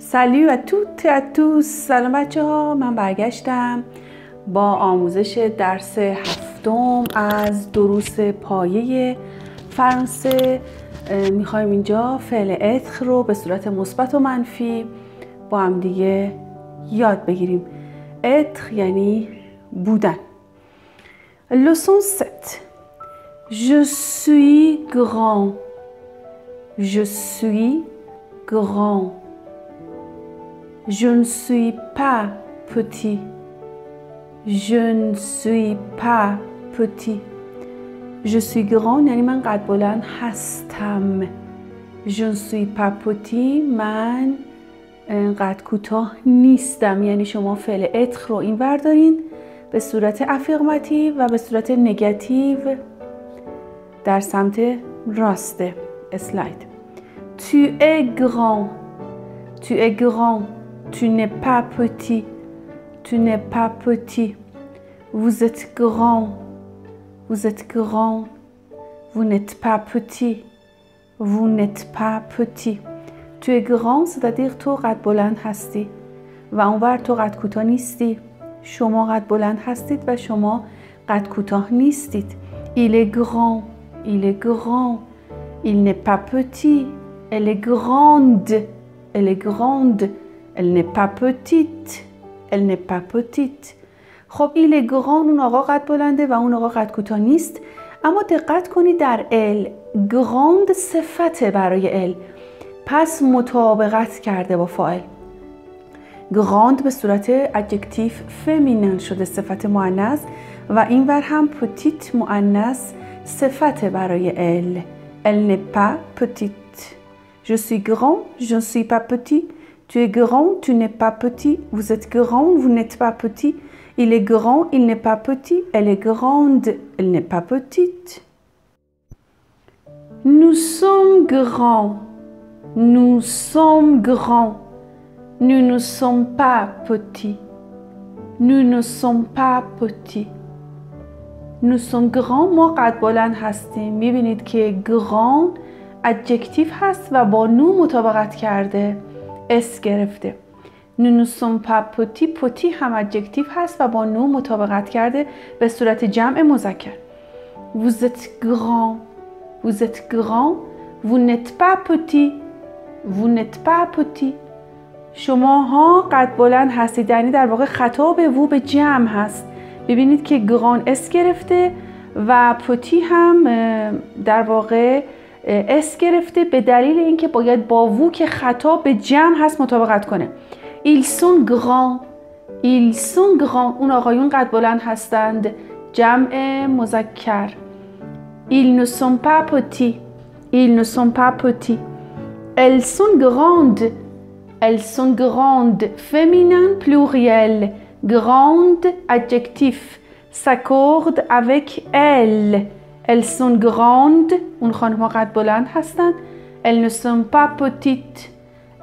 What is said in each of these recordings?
Salut à toutes et à tous. سلام بچه ها، من برگشتم با آموزش درس هفتم از دروس پایه فرانسه. میخوایم اینجا فعل اتر رو به صورت مثبت و منفی با هم دیگه یاد بگیریم. اتر یعنی بودن. Leçon 7. Je suis grand. Je suis grand. Je ne suis pas petit. Je ne suis pas petit. Je suis grand یعنی من قد بلند هستم. Je ne suis pas petit من قد کوتاه نیستم. یعنی شما فعل اتر رو این بردارین به صورت افرماتیو و به صورت نگاتیو در سمت راست اسلاید. Tu es grand. Tu es grand. Tu n'es pas petit. Tu n'es pas petit. Vous êtes grand. Vous êtes grand. Vous n'êtes pas petit. Vous n'êtes pas petit. Tu es grand c'est-à-dire تو قد بلند هستی و اونور تو قد کوتاه نیستی. شما قد بلند هستید و شما قد کوتاه نیستید. Il est grand. Il est grand. Il n'est pas petit. Elle est grande. Elle est grande. Elle n'est pas petite. Elle n'est pas petite. خب il est grand اون آقا قد بلنده و اون آقا قد کوتاه نیست. اما دقت کنید در ال grand صفته برای ال، پس مطابقت کرده با فاعل. grand به صورت ادجکتیو فمینن شده صفت مؤنث و اینور هم petite مؤنث صفته برای ال. Elle n'est pas petite. Je suis grand, je ne suis pas petit. Tu es grand, tu n'es pas petit. Vous êtes grand, vous n'êtes pas petit. Il est grand, il n'est pas petit. Elle est grande, elle n'est pas petite. Nous sommes grands. Nous sommes grands. Nous ne sommes pas petits. Nous ne sommes pas petits. Nous sommes grands. ما قد بلند هستیم. میبینید که grand ادجکتیو هست و با نو مطابقت کرده. اس گرفته. Nous ne sommes pas petits. petit هم ادجکتیو هست و با نو مطابقت کرده به صورت جمع مذکر. Vous êtes grand. Vous êtes grand. Vous n'êtes pas petit. Vous n'êtes pas petit. شما ها قد بلند هستید. یعنی در واقع خطاب وو به جمع هست. ببینید که گران اس گرفته و پتی هم در واقع اس گرفته به دلیل اینکه باید با وو که خطاب به جمع هست مطابقت کنه. Ils sont grands. Ils sont grands. اون آقایون قد بلند هستند. جمع مذکر. Ils ne sont pas petits. Ils ne sont pas petits. Elles sont grandes. Elles sont grandes. Féminin pluriel. Grande adjectif. S'accorde avec elles. Elles sont grandes. اون خانم‌ها قد بلند هستند. Elles ne sont pas petites.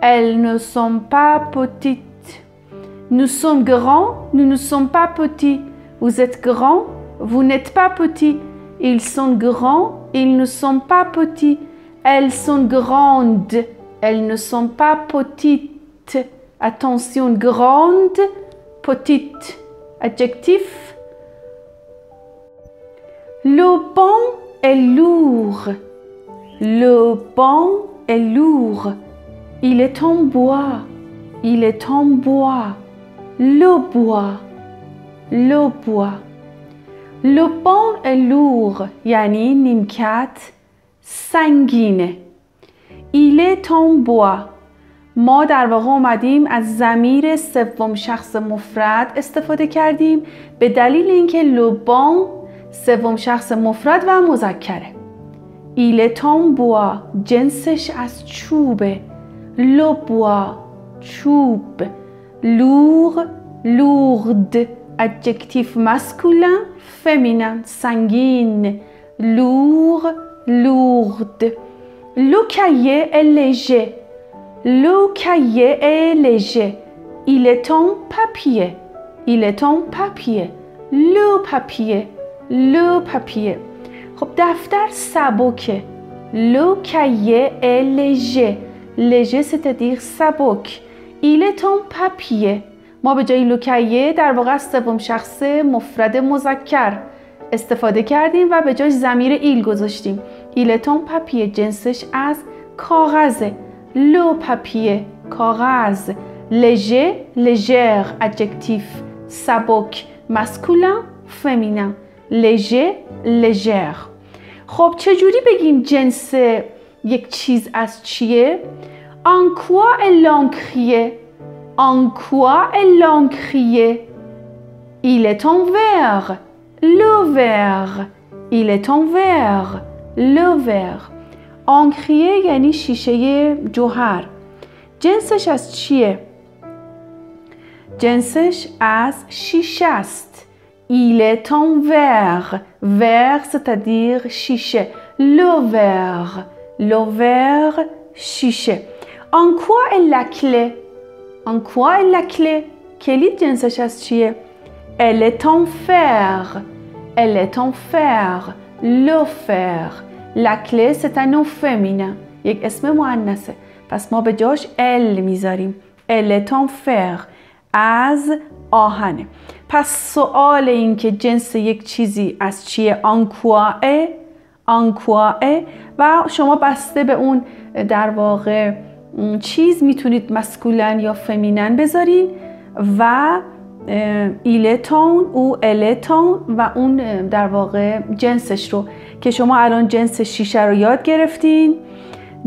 Elles ne sont pas petites. Nous sommes grands. Nous ne sommes pas petits. Vous êtes grands. Vous n'êtes pas petits. Ils sont grands. Ils ne sont pas petits. Elles sont grandes. Elles ne sont pas petites. Attention, grande, petite. Adjectif. Le banc est lourd. Le banc est lourd. Il est en bois. Il est en bois. Le bois. Le bois. Le banc est lourd. یعنی نیمکت سنگینه. Il est en bois. ما در واقع اومدیم از ضمیر سوم شخص مفرد استفاده کردیم به دلیل اینکه le banc سوم شخص مفرد و مذکره. Il est en bois. جنسش از چوبه. Le bois. چوب. Lourd. Lourde. Adjectif masculin. Féminin. سنگین. Lourd. Lourde. Le cahier est léger. Le cahier est léger. Il est en papier. Il est en papier. Le papier. Le papier. خب دفتر سبکه. Le cahier est léger. Léger c'est-à-dire سبک. il est un papier. ما به جای لوکیه در واقع از سوم شخص مفرد مذکر استفاده کردیم و به جاش ضمیر ایل گذاشتیم. il est un papier جنسش از کاغذه. le papier کاغذ. léger légère adjectif. سبک masculin féminin. léger légère. خب چجوری بگیم جنس یک چیز از چیه؟ en quoi est l'encrier? En quoi est l'encrier? Il est en verre. Le verre. Il est en verre. Le verre. encrier یعنی شیشه جوهر. جنسش از چیه؟ جنسش از شیشه است. Il est en verre. Verre c'est-à-dire شیشه. Le verre. Le verre شیشه. En quoi est la clé? En quoi est la clé? کلید جنسش از چیه؟ Elle est en fer. Elle est en fer. Le fer. La clé c'est un nom féminin. یک اسم مؤنثه. پس ما به جاش ال میذاریم. Elle est en fer. از آهنه. پس سوال این که جنس یک چیزی از چیه؟ en quoi est؟ en quoi est؟ و شما بسته به اون در واقع چیز میتونید مسکولن یا فمینن بذارین و ایلتون او التون و اون در واقع جنسش رو که شما الان جنس شیشه رو یاد گرفتین،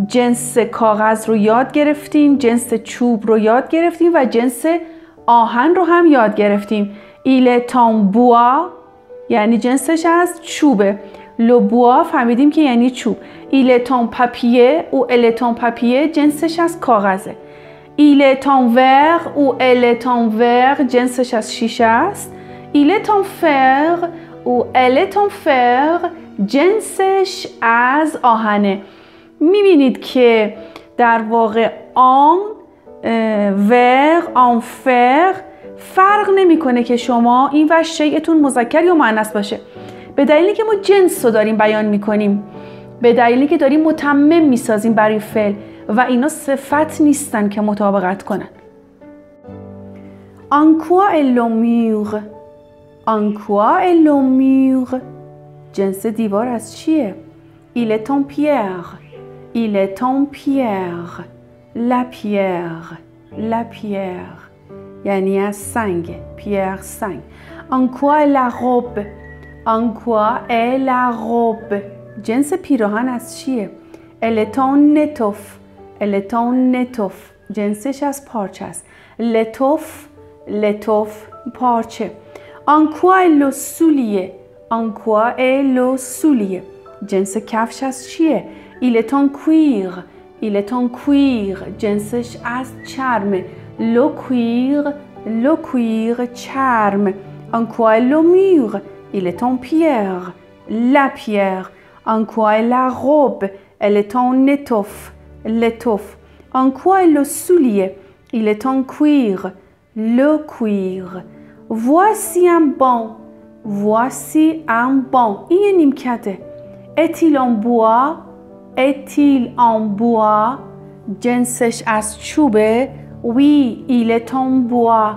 جنس کاغذ رو یاد گرفتین، جنس چوب رو یاد گرفتین و جنس آهن رو هم یاد گرفتیم. ایلتون بوا یعنی جنسش از چوبه. لو بوا فهمیدیم که یعنی چوب. ایلتون پاپیه او التون پاپیه جنسش از کاغذه. ایلتون ور او التون ور جنسش از شیشه است. ایلتون فر او التون فر جنسش از آهنه. میبینید که در واقع آن ور آن فر فرق نمیکنه که شما این و شیءتون مذکر یا مؤنث باشه، به دلیلی که ما جنس رو داریم بیان میکنیم، به دلیلی که داریم متمم میسازیم برای فعل و اینا صفت نیستن که مطابقت کنن. En quoi est le mur? En quoi est le mur? جنس دیوار از چیه؟ Il est en pierre. Il est en pierre. La pierre. La pierre. یعنی از سنگ. Pierre سنگ. En quoi est la robe? En quoi est la robe? جنس پیراهن از چیه؟ Elle est en étoffe. Elle est en étoffe. جنسش از پارچه است. L'étoffe. L'étoffe پارچه. En quoi est le soulier? En quoi est le soulier? جنس کفش از چیه؟ Il est en cuir. Il est en cuir. جنسش از چرمه. Le cuir. Le cuir چرم. En quoi est le mur? Il est en pierre. La pierre. En quoi est la robe? Elle est en étoffe. L'étoffe. En quoi est le soulier? Il est en cuir. Le cuir. Voici un banc. Voici un banc. این یه نیمکته. Est-il en bois? Est-il en bois? جنسش از چوبه. Oui, il est en bois.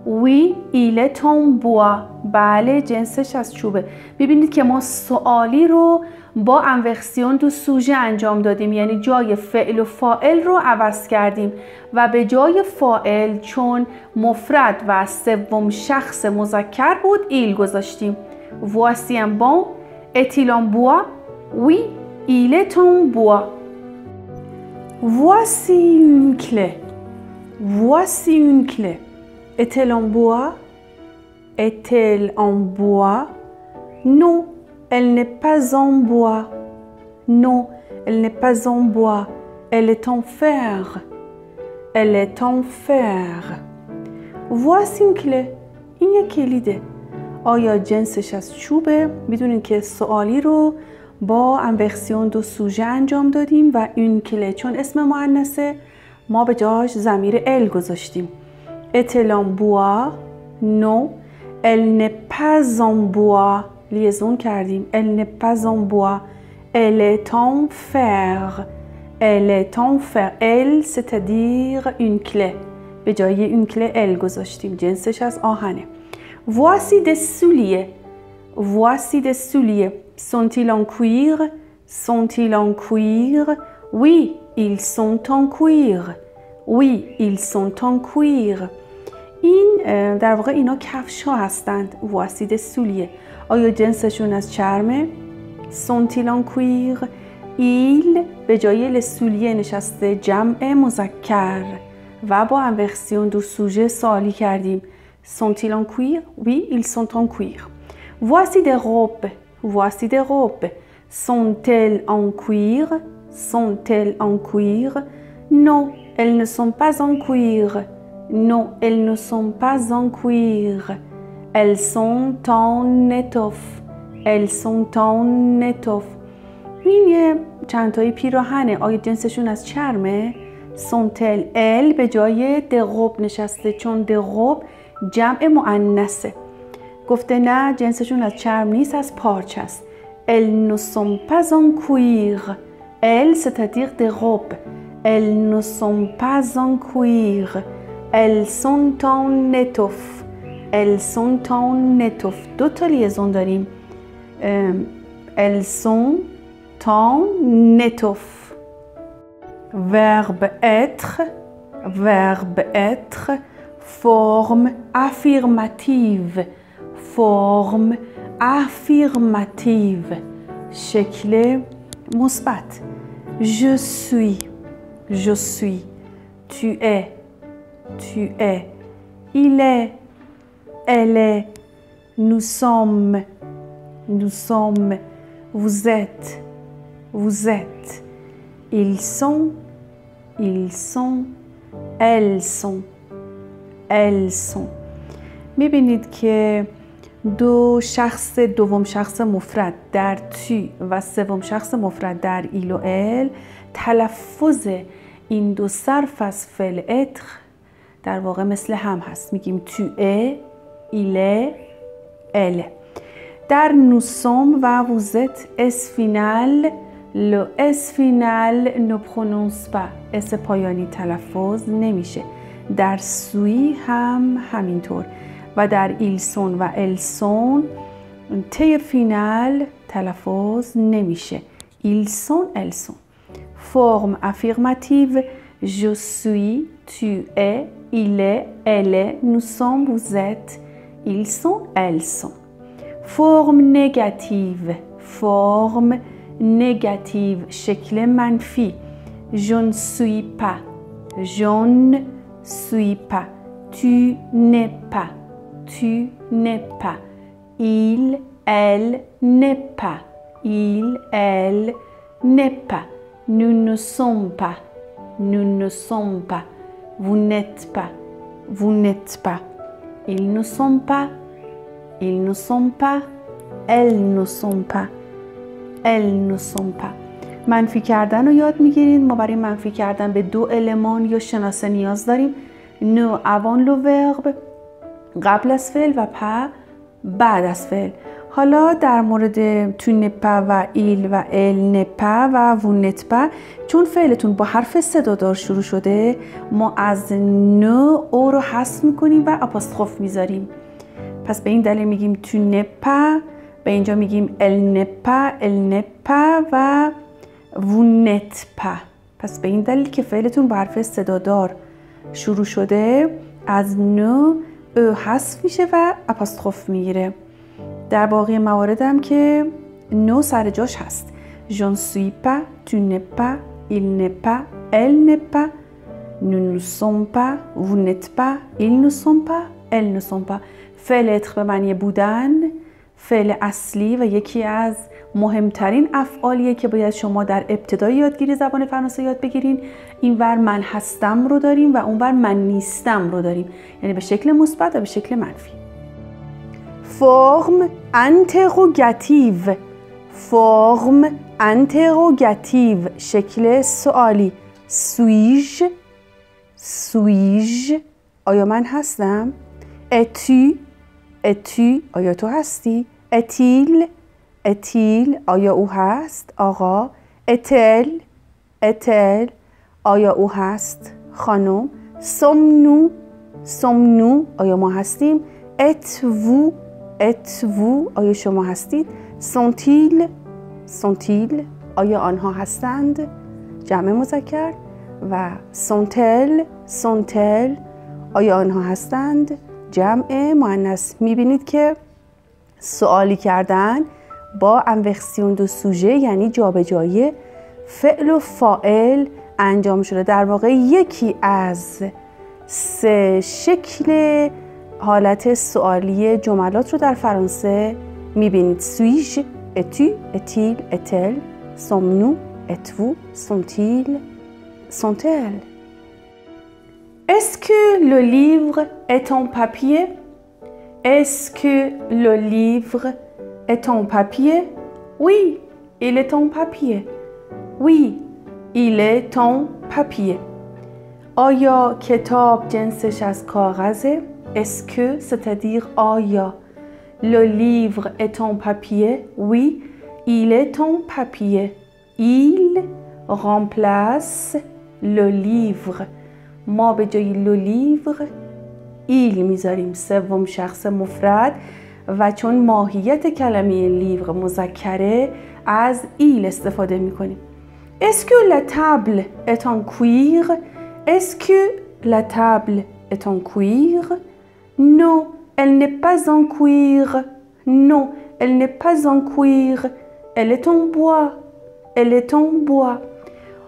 Oui, il est en bois. بله جنسش از چوبه. ببینید که ما سوالی رو با انورسیون دو سوژه انجام دادیم، یعنی جای فعل و فاعل رو عوض کردیم و به جای فاعل چون مفرد و سوم شخص مذکر بود ایل گذاشتیم. Voici un banc. Est-il en bois? Oui, il est en bois. Voici une clé. Voici une clé. Est-elle en bois? Est-elle en bois? Non, elle n'est pas en bois. Non, elle n'est pas en bois. Elle est en fer. Elle est en fer. Voici une clé. این یک کلیده. آیا جنسش از چوبه؟ میدونید که سوالی رو با انورسیون دو سوژه انجام دادیم و این کله چون اسم مؤنثه ما به جاش ضمیر ال گذاشتیم. Est-elle en bois? Non. Elle n'est pas en bois. لیزون کردیم. Elle n'est pas en bois. Elle est en fer. Elle est en fer. Elle, c'est-à-dire une clé. به جای اون کل ال گذاشتیم. جنسش از آهنه. voici des souliers. voici des souliers. sont-ils en cuir? sont-ils en cuir? oui, ils sont en cuir. oui, ils sont en cuir. این در واقع اینا کفش ها هستند. voici des souliers. آیا جنسشون از چرمه؟ sont-ils en cuir؟ il به جای les souliers نشسته جمع مذکر و با un version دو سوژه سوالی کردیم. sont-ils en cuir؟ oui, ils sont en cuir. voici des robes. voici des robes. sont-elles en cuir? sont-elles en cuir? non, elles ne sont pas en cuir. non, elles ne sont pas en cuir. elles sont en étoffe. elles sont en étoffe. این یه چند تایی پیراهنه. آیا جنسشون از چرمه؟ sont-elles ال به جای دغوب نشسته چون دغوب جمع مؤنثه. گفته نه جنسشون از چرم نیست، از پارچه است. elles ne sont pas en cuir. elles c'est-à-dire des robes. elles ne sont pas en cuir. elles sont en étoffe. elles sont en étoffe. دو تا لیزون داریم. elles sont en étoffe. verbe être. verbe être. forme affirmative. forme affirmative. شکل مثبت. je suis. je suis. tu es. tu es. il est. elle est. nous sommes. nous sommes. vous êtes. vous êtes. ils sont. ils sont. elles sont. elles sont. میبینید که دو شخص دوم شخص مفرد در تو و سوم شخص مفرد در ایل و ال تلفظ این دو صرف از فعل اتر در واقع مثل هم هست. میگیم تو ا، ایل، ال. در نوسوم و ووزت اس فینال لو اس فینال نو پرونونس با اس پایانی تلفظ نمیشه. در سوی هم همینطور و در ایلسون و السون ت فینال تلفظ نمیشه. ایلسون السون. فرم افرماتیو je suis, tu es, il est, elle est, nous sommes, vous êtes, ils sont, elles sont. فرم نگاتیو. فرم نگاتیو شکل منفی. je ne suis pas. je ne suis pas. tu n'es pas. tu n'es pas. il, elle n'est pas. il, elle n'est pas. nous ne sommes pas. nous ne sommes pas. vous n'êtes pas. vous n'êtes pas. ils ne sont pas. ils ne sont pas. elles ne sont pas. elles ne sont pas. منفی کردن رو یاد میگیرید. ما برای منفی کردن به دو المان یا شناسه نیاز داریم. نو avant le verbe قبل از فعل و pas بعد از فعل. حالا در مورد تو نپا و ایل و ال نپا و وو نتپا چون فعلتون با حرف صدادار شروع شده ما از نو او رو حذف میکنیم و آپاستروف میذاریم. پس به این دلیل میگیم تو نپا، به اینجا میگیم ال نپا و وو نتپا. پس به این دلیل که فعلتون با حرف صدادار شروع شده از نو او حذف میشه و آپاستروف میگیره. در باقی مواردم که نو سر جاش هست. je ne suis pas, tu n'es pas, il n'est pas, elle n'est pas, nous ne sommes pas, vous n'êtes pas, ils ne sont pas, elles ne sont pas. فعل اتر به معنی بودن فعل اصلی و یکی از مهمترین افعالیه که باید شما در ابتدای یادگیری زبان فرانسه یاد بگیرین. اینور من هستم رو داریم و اونور من نیستم رو داریم، یعنی به شکل مثبت و به شکل منفی. فرم انتروگاتیو. فرم انتروگاتیو شکل سوالی. سویج. سویج آیا من هستم؟ اتو. اتو آیا تو هستی؟ اتیل. اتیل آیا او هست؟ آقا. اتل. اتل آیا او هست؟ خانم. sommes-nous آیا ما هستیم؟ êtes-vous آیا شما هستید؟ sont-ils آیا آنها هستند؟ جمع مذکر. و sont-elles آیا آنها هستند؟ جمع مؤنث. میبینید که سوالی کردن با انورسیون دو سوژه یعنی جابجایی فعل و فاعل انجام شده. در واقع یکی از 3 شکل حالت سوالی جملات رو در فرانسه میبینید. suis-je, es-tu, est-il, est-elle, sommes-nous, êtes-vous, sont-ils, sont-elles. Est-ce que le livre est en papier? Est-ce que le livre est en papier? Oui, il est en papier. Oui, il est en papier. آیا کتاب جنسش از کاغذه؟ Est-ce que c'est-à-dire آیا. Le livre est en papier? Oui, il est en papier. Il remplace le livre. ما به جای le livre il میذاریم سوم شخص مفرد و چون ماهیت کلمه لیور مذکره از il استفاده میکنیم. Est-ce que la table est en cuir? Est-ce que la table est en cuir? Non, elle n'est pas en cuir. Non, elle n'est pas en cuir. Elle est en bois. Elle est en bois.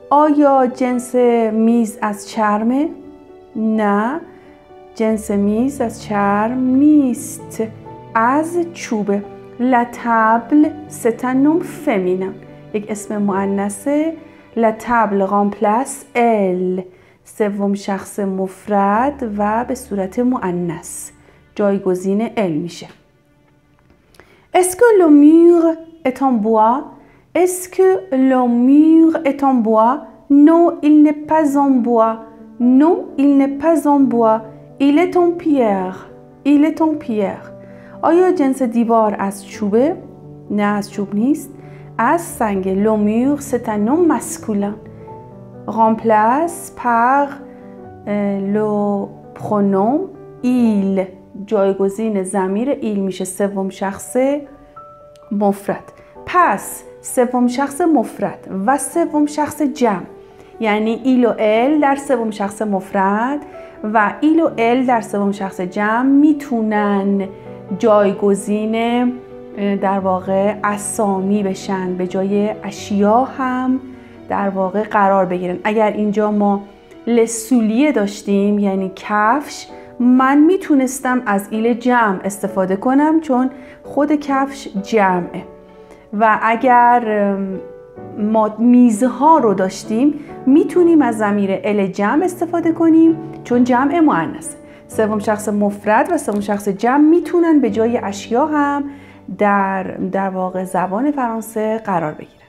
آیا جنس میز از چرمه؟ نه، جنس میز از چرم نیست، از چوبه. La table c'est un nom féminin. یک اسم مؤنثه. La table remplace elle. سوم شخص مفرد و به صورت مؤنث جایگزین elle میشه. Est-ce que le mur est en bois? Est-ce que le mur est en bois? Non, il n'est pas en bois. Non, il n'est pas en bois. Il est en pierre. Il est en pierre. آیا جنس دیوار از چوبه؟ نه، از چوب نیست، از سنگ. Le mur c'est un nom masculin. Remplace par le pronom il. جایگزین ضمیر il میشه سوم شخص مفرد. پس سوم شخص مفرد و سوم شخص جمع یعنی ایل و ال در سوم شخص مفرد و ایل و ال در سوم شخص جمع میتونن جایگزین در واقع اسامی بشن، به جای اشیا هم در واقع قرار بگیرن. اگر اینجا ما لسولیه داشتیم یعنی کفش، من میتونستم از ایل جمع استفاده کنم چون خود کفش جمعه. و اگر ما میزها رو داشتیم میتونیم از ضمیر ال جمع استفاده کنیم چون جمع مؤنث. سوم شخص مفرد و سوم شخص جمع میتونن به جای اشیا هم در واقع زبان فرانسه قرار بگیرن.